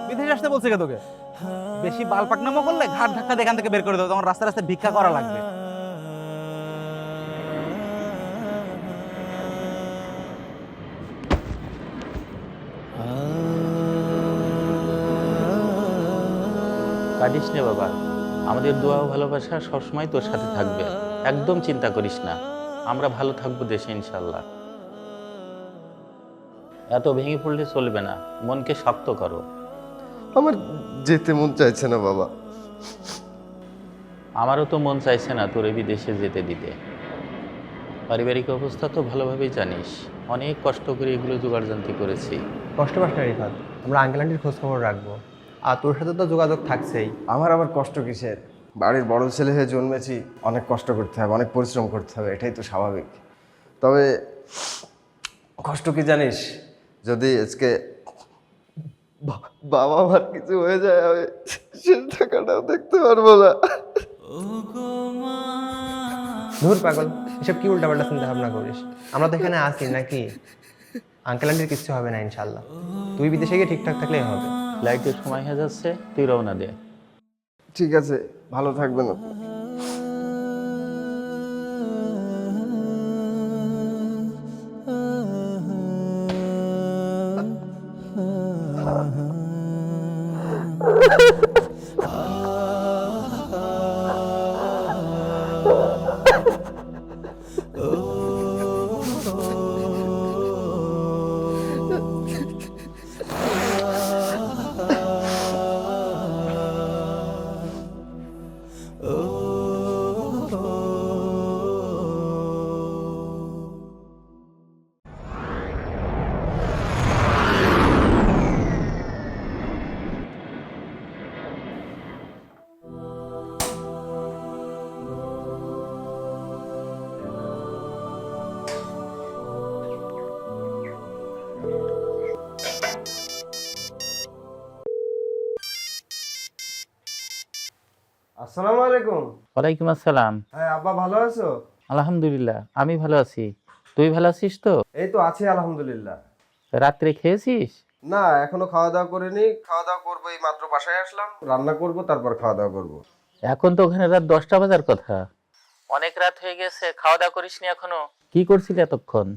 বিদেশে আসতে বলছে কে তোকে? বেশি বাল পাকনামো করলে ঘাট ধাক্কা দিয়ে এখান থেকে বের করে দেবো, তখন রাস্তায় রাস্তায় ভিক্ষা করা লাগবে। কাঁদিস নে বাবা, আমাদের দোয়া ও ভালোবাসা সবসময় তোর সাথে থাকবে। একদম চিন্তা করিস না, আমরা ভালো থাকবো দেশে ইনশাল্লাহ। এত ভেঙে পড়লে চলবে না, মনকে শক্ত করো। আমার যেতে মন চাইছে না বাবা। আমারও তো মন চাইছে না তোর বিদেশে যেতে দিতে। পারিবারিক অবস্থা তো ভালোভাবেই জানিস, অনেক কষ্ট করে এগুলো জোগাড়যন্ত্রী করেছি। কষ্ট পাস না রিফাত, আমরা আঙ্কেল আন্টির খোঁজ খবর রাখবো। আর তোর সাথে তো যোগাযোগ থাকছেই। আমার আবার কষ্ট কিসের? বাড়ির বড় ছেলে হয়ে জন্মেছি, অনেক কষ্ট করতে হবে, অনেক পরিশ্রম করতে হবে, এটাই তো স্বাভাবিক। তবে কষ্ট কি জানিস, যদি আজকে বাবা মার কিছু হয়ে যায়, আমি সে টাকাটাও দেখতে পারবো না। ধুর পাগল, এসব কি উল্টাপাল্টা চিন্তা ভাবনা করিস? আমরা তো এখানে আছি নাকি? আঙ্কেল আন্টির কিচ্ছু হবে না ইনশাল্লাহ। তুই বিদেশে গিয়ে ঠিকঠাক থাকলেই হবে। ফ্লাইটের সময় হয়ে যাচ্ছে, তুই রওনা দে। ঠিক আছে, ভালো থাকবেন আপনি। আসসালামু আলাইকুম। ওয়ালাইকুম আসসালাম। হ্যাঁ আব্বা, ভালো আছো? আলহামদুলিল্লাহ, আমি ভালো আছি। তুই ভালো আছিস তো? এই তো আছি আলহামদুলিল্লাহ। রাত্রে খেয়েছিস? না, এখনো খাওয়া দাওয়া করিনি, খাওয়া দাওয়া করবো। এই মাত্র বাসায় আসলাম, রান্না করব, তারপর খাওয়া দাওয়া করবো। এখন তো ওখানে রাত 10টা বাজার কথা। অনেক রাত হয়ে গেছে, খাওয়া দাওয়া করিসনি এখনো? কি করছিলি এতক্ষণ?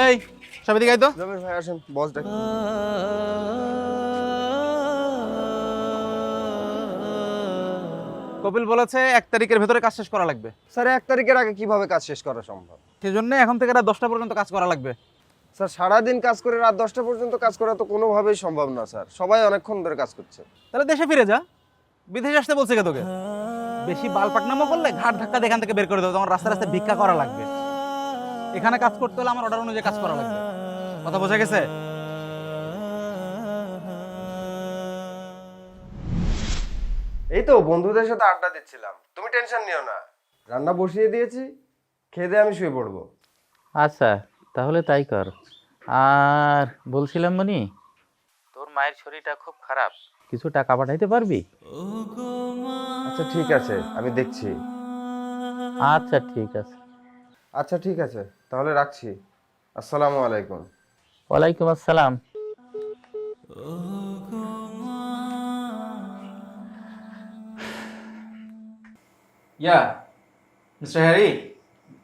এই সব এদিকে আয় তো। জমির ভাই আসেন, বস ডাক। কপিল বলেছে 1 তারিখের ভেতরে কাজ শেষ করা লাগবে। স্যার 1 তারিখের আগে কিভাবে কাজ শেষ করা সম্ভব? সেজন্য এখন থেকে রাত 10টা পর্যন্ত কাজ করা লাগবে। স্যার সারাদিন কাজ করে রাত 10টা পর্যন্ত কাজ করা তো কোনোভাবেই সম্ভব না স্যার, সবাই অনেকক্ষণ ধরে কাজ করছে। তাহলে দেশে ফিরে যা। বিদেশে আসতে বলছে কে তোকে? বেশি বাল পাকনামো করলে ঘাট ধাক্কা দিয়ে এখান থেকে বের করে দেবো, তখন রাস্তায় রাস্তায় ভিক্ষা করা লাগবে। এখানে কাজ করতে হলে আমার অর্ডার অনুযায়ী কাজ করা লাগবে। কথা বোঝা গেছে? এই তো বন্ধুদের সাথে আড্ডা দিচ্ছিলাম, তুমি টেনশন নিও না, রান্না বসিয়ে দিয়েছি, খেয়ে দিয়ে আমি শুয়ে পড়বো। আচ্ছা, তাহলে তাই কর। আর বলছিলাম মনি, তোর মায়ের শরীরটা খুব খারাপ, কিছু টাকা পাঠাইতে পারবি? আচ্ছা ঠিক আছে, আমি দেখছি। আচ্ছা ঠিক আছে। আচ্ছা ঠিক আছে, তাহলে রাখছি। আসসালামু আলাইকুম। ওয়ালাইকুম আসসালাম। Yeah, Mr. Harry,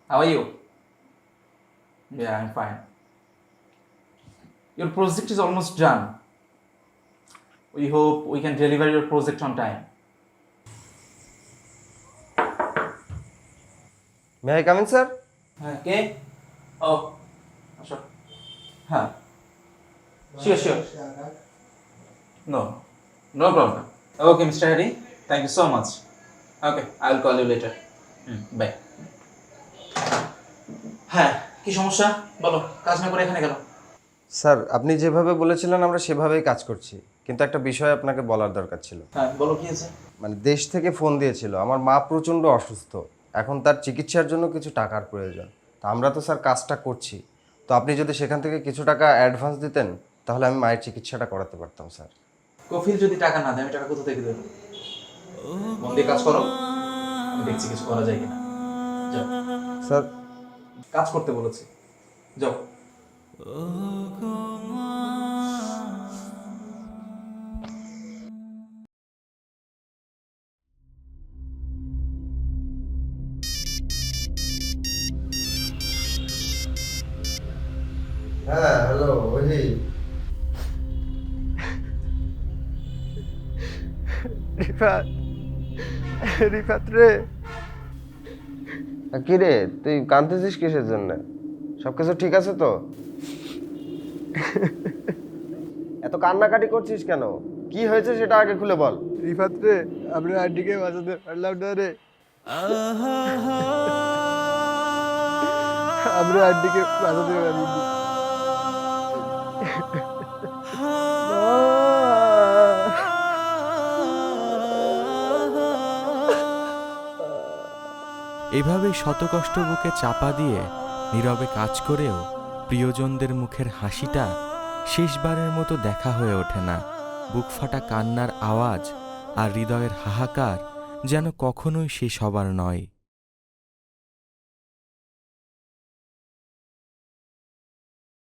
how are you? Yeah, I'm fine. Your project is almost done. We hope we can deliver your project on time. May I come in sir? Okay. Oh, sure. হ্যাঁ, Sure, sure. No, no problem. Okay, Mr. Hari, thank you so much. Okay, I will call you later. Bye. হ্যাঁ, কি সমস্যা বলো, কাজ না করে এখানে গেল? স্যার আপনি যেভাবে বলেছিলেন আমরা সেভাবেই কাজ করছি, কিন্তু একটা বিষয় আপনাকে বলার দরকার ছিল। হ্যাঁ বলো, কি আছে? মানে দেশ থেকে ফোন দিয়েছিল, আমার মা প্রচণ্ড অসুস্থ, এখন তার চিকিৎসার জন্য কিছু টাকার প্রয়োজন। তা আমরা তো স্যার কাজটা করছি, তো আপনি যদি সেখান থেকে কিছু টাকা অ্যাডভান্স দিতেন তাহলে আমি মায়ের চিকিৎসাটা করাতে পারতাম স্যার। কফিল যদি টাকা না দেয় আমি টাকা কোথা থেকে দেবো? মন দিয়ে কাজ করো, আমি দেখছি কিছু করা যায় কিনা। যাও, স্যার কাজ করতে বলেছি, যাও। হ্যাঁ হ্যালো ওহি। রিফাত, রিফাত রে, কি রে তুই কাঁদতেছিস কিসের জন্য? সব কিছু ঠিক আছে তো? এত কান্নাকাটি করছিস কেন? কি হয়েছে সেটা আগে খুলে বল। রিফাত রে, আমরা আন্টিকে বাঁচাতে পারলাম না রে। আমরা আন্টিকে বাঁচাতে পারিনি। এভাবেই শতকষ্ট বুকে চাপা দিয়ে নীরবে কাজ করেও প্রিয়জনদের মুখের হাসিটা শেষবারের মতো দেখা হয়ে ওঠে না। বুক ফাটা কান্নার আওয়াজ আর হৃদয়ের হাহাকার যেন কখনোই শেষ হবার নয়।